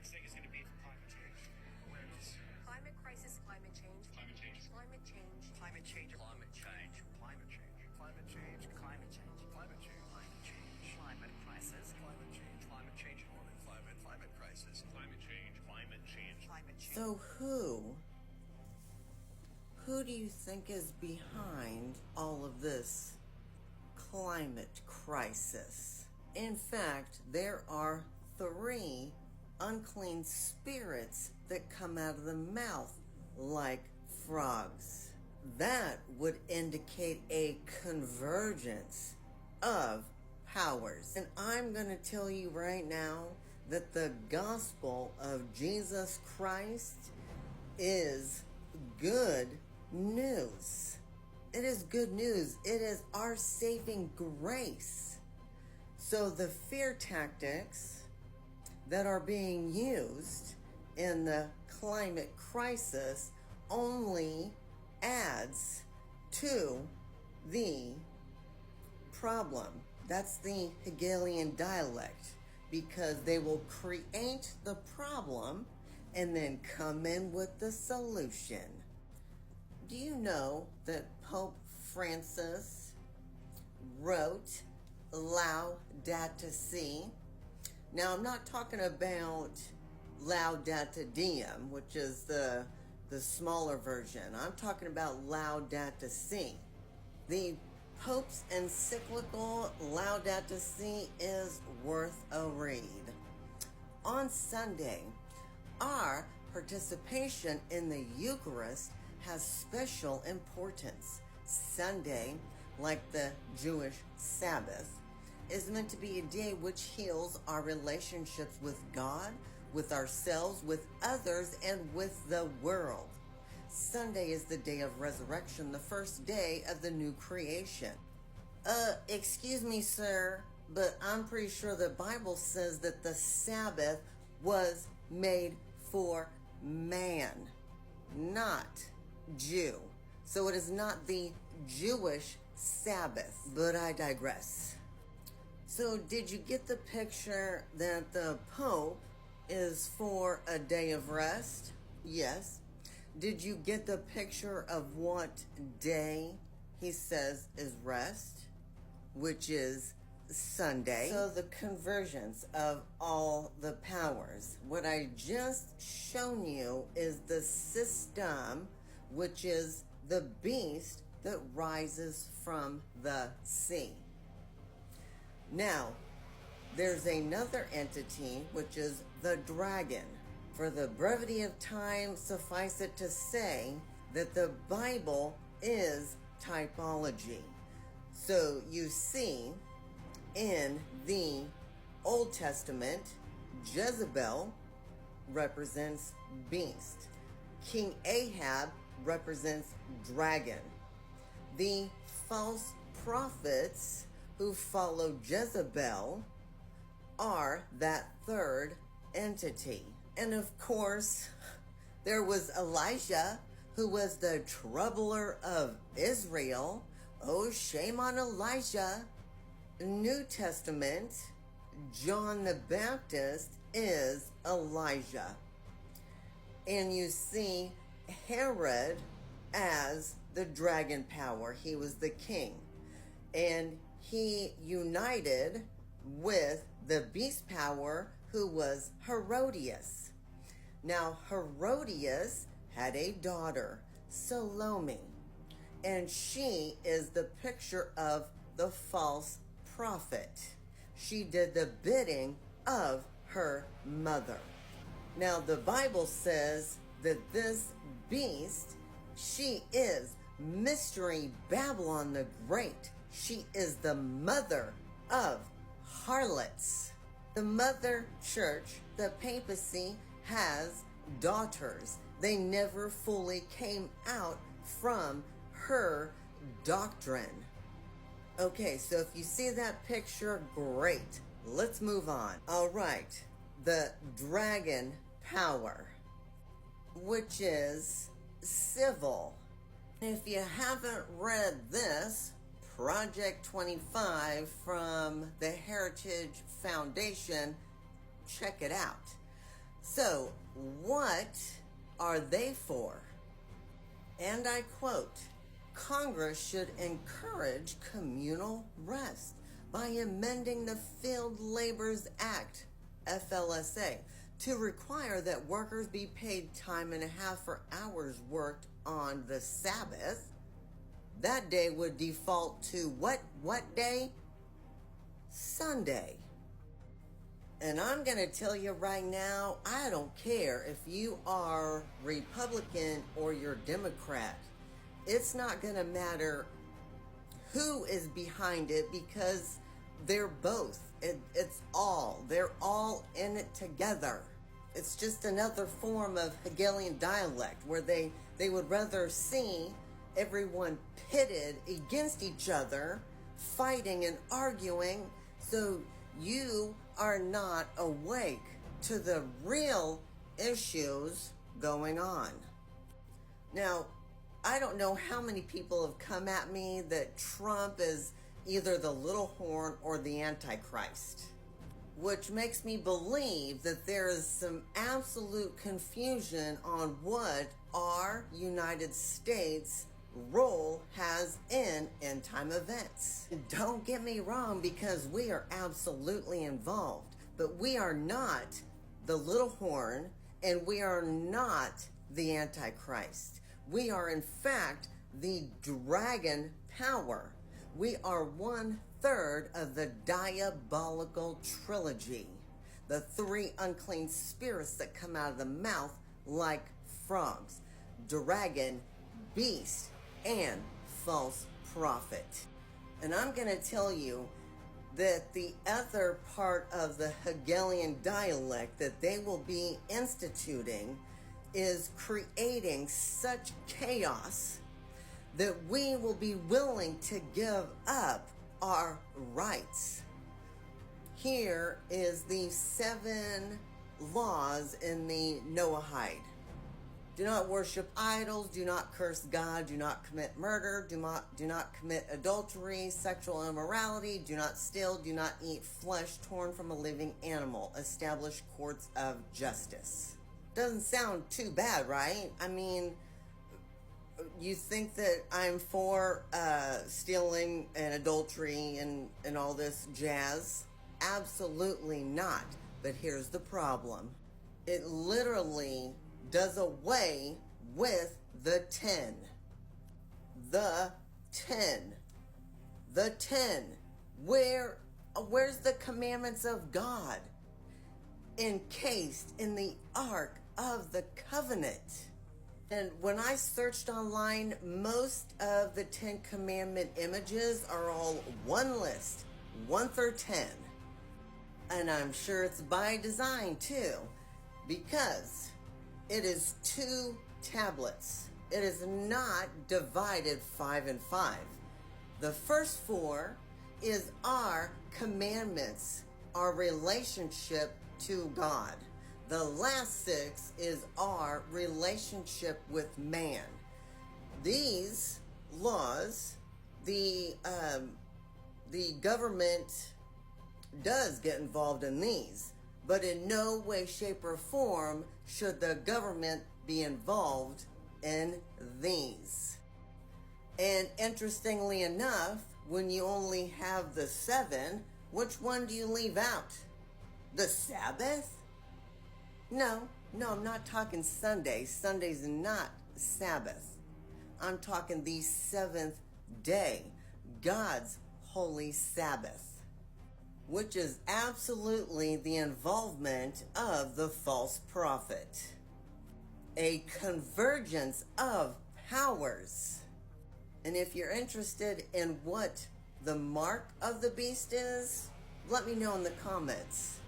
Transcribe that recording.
next thing is going to be climate change awareness. Climate crisis, climate change. Climate change. Climate change. Climate change. Climate change. Climate change. Climate change. Climate change. Climate change. Climate change. Climate crisis. Climate change. Climate change. Climate crisis. Climate change. Climate change. Climate change. So who do you think is behind all of this climate crisis? In fact, there are 3 unclean spirits that come out of the mouth like frogs. That would indicate a convergence of powers. And I'm going to tell you right now that the gospel of Jesus Christ is good news. It is good news. It is our saving grace. So the fear tactics that are being used in the climate crisis only adds to the problem. That's the Hegelian dialect, because they will create the problem and then come in with the solution. Do you know that Pope Francis wrote Laudate Si? Now, I'm not talking about Laudate Deum, which is the smaller version. I'm talking about Laudate Si. The Pope's encyclical Laudate Si is worth a read. On Sunday, our participation in the Eucharist has special importance. Sunday, like the Jewish Sabbath, is meant to be a day which heals our relationships with God, with ourselves, with others, and with the world. Sunday is the day of resurrection, the first day of the new creation. Excuse me, sir, but I'm pretty sure the Bible says that the Sabbath was made for man, not Jew. So it is not the Jewish Sabbath, but I digress. So did you get the picture that the Pope is for a day of rest? Yes. Did you get the picture of what day he says is rest, which is Sunday? So the convergence of all the powers. What I just shown you is the system, which is the beast that rises from the sea. Now, there's another entity, which is the dragon. For the brevity of time, suffice it to say that the Bible is typology. So you see, in the Old Testament, Jezebel represents beast. King Ahab represents dragon. The false prophets who follow Jezebel are that third entity. And of course, there was Elijah, who was the troubler of Israel. Oh, shame on Elijah. New Testament, John the Baptist is Elijah. And you see Herod as the dragon power. He was the king. And he united with the beast power, who was Herodias. Now, Herodias had a daughter, Salome, and she is the picture of the false prophet. She did the bidding of her mother. Now, the Bible says that this beast, she is Mystery Babylon the Great. She is the mother of harlots. The mother church, the papacy, has daughters. They never fully came out from her doctrine. Okay, so if you see that picture, great. Let's move on. All right, the dragon power, which is civil. If you haven't read this, Project 25 from the Heritage Foundation, check it out. So, what are they for? And I quote, Congress should encourage communal rest by amending the Field Laborers Act, FLSA, to require that workers be paid time and a half for hours worked on the Sabbath. That day would default to what day? Sunday. And I'm going to tell you right now, I don't care if you are Republican or you're Democrat. It's not going to matter who is behind it because they're both. They're all in it together. It's just another form of Hegelian dialect where they would rather see everyone pitted against each other, fighting and arguing, so you are not awake to the real issues going on. Now, I don't know how many people have come at me that Trump is either the little horn or the Antichrist, which makes me believe that there is some absolute confusion on what our United States role has in end time events. Don't get me wrong, because we are absolutely involved, but we are not the little horn and we are not the Antichrist. We are in fact the dragon power. We are 1/3 of the diabolical trilogy, the three unclean spirits that come out of the mouth like frogs: dragon, beast, and false prophet. And I'm going to tell you that the other part of the Hegelian dialect that they will be instituting is creating such chaos that we will be willing to give up our rights. Here is the 7 laws in the Noahide. Do not worship idols, do not curse God, do not commit murder, do not commit adultery, sexual immorality, do not steal, do not eat flesh torn from a living animal, establish courts of justice. Doesn't sound too bad, right? I mean, you think that I'm for stealing and adultery and all this jazz? Absolutely not. But here's the problem. It literally does away with the 10. The 10. The 10. Where's the commandments of God? Encased in the Ark of the Covenant. And when I searched online, most of the 10 commandment images are all one list, 1 through 10. And I'm sure it's by design too, because it is 2 tablets. It is not divided 5 and 5. The first 4 is our commandments, our relationship to God. The last 6 is our relationship with man. These laws, the government does get involved in these, but in no way, shape, or form should the government be involved in these. And interestingly enough, when you only have the 7, which one do you leave out? The Sabbath? No, I'm not talking Sunday. Sunday's not Sabbath. I'm talking the 7th day, God's holy Sabbath, which is absolutely the involvement of the false prophet. A convergence of powers. And if you're interested in what the mark of the beast is, let me know in the comments.